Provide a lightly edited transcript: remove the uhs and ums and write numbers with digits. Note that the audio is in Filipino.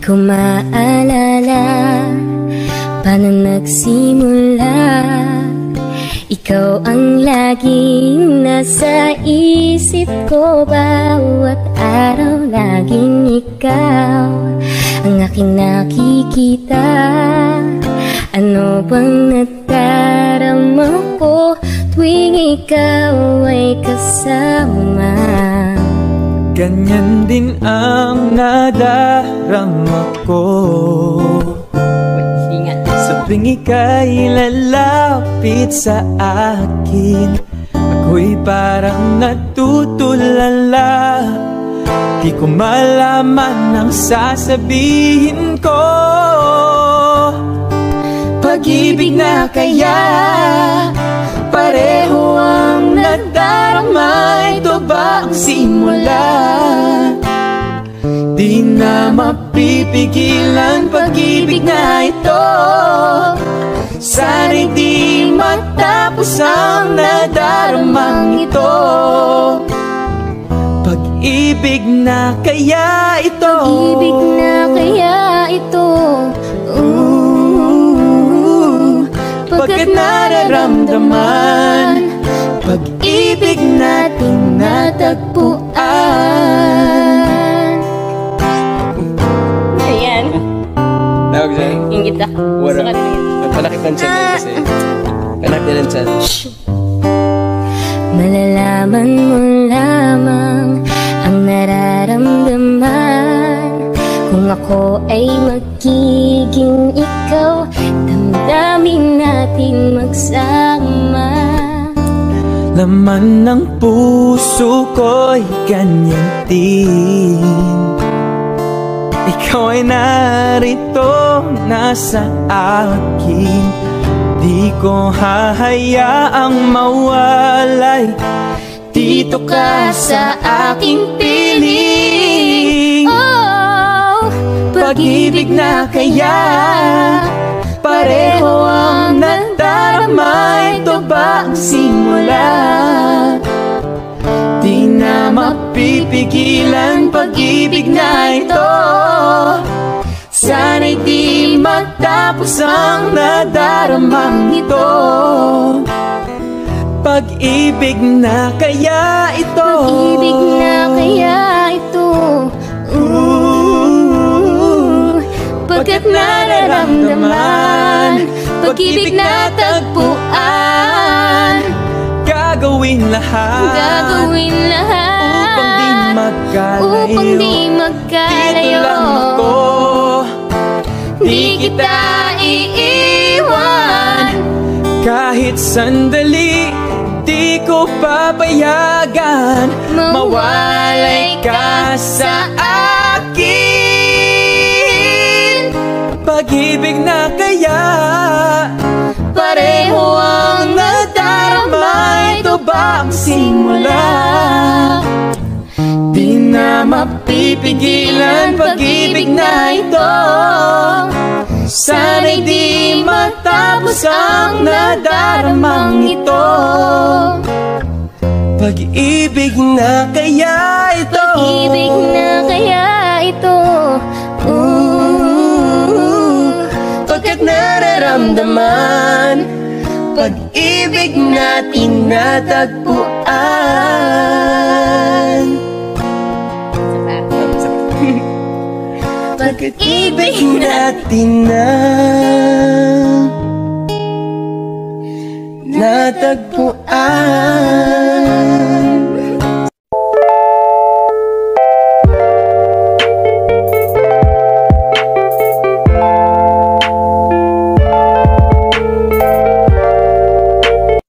ko maalala paano nagsimula. Ikaw ang laging nasa isip ko, bawat araw laging ikaw ang aking nakikita. Ano bang nadarama ko tuwing ikaw ay kasama? Ganyan din ang nadarama ko sa tuwing ika'y lalapit sa akin. Ako'y parang natutulala, di ko malaman ang sasabihin ko. Pag-ibig na kaya pareho ang nadarama? Ito ba ang simula? Di na mapipigilan pag-ibig na ito. Sana'y di matapos ang nadaramang ito. Pag-ibig na kaya ito? Pag-ibig na kaya ito? Pagkat nararamdaman pag-ibig natin natagpuan. Ayan. Tawag dyan. Ingit ako. Wala. Panakit ng tiyan yun kasi. Panakit ng tiyan. Malalaman mo lamang ang nararamdaman kung ako ay magiging ikaw. Damdamin natin magsama. Laman ng puso ko'y ganyan din. Ikaw ay narito, nasa akin. Di ko hahayaang mawalay. Dito ka sa aking piling. Oh, pag-ibig na kaya pareho ang nadarama? Ito ba ang simula? Di na mapipigilan pag-ibig na ito. Sana'y di matapos ang nadaramang ito. Pag-ibig na kaya ito? pag-ibig na kaya ito? Pagkat nararamdaman pag-ibig na tagpuan. Gagawin lahat upang di magkalayo. Dito lang ako, di kita iiwan. Kahit sandali, di ko papayagan mawalay ka sa akin. Pag-ibig na kaya pareho ang nadarama? Ito ba ang simula? Di na mapipigilan pag-ibig na ito. Sana'y di matapos ang nadaramang ito. Pag-ibig na kaya ito? Pag-ibig na kaya ito? Pagkat nararamdaman pag-ibig natin natagpuan. Pag-ibig natin na natagpuan.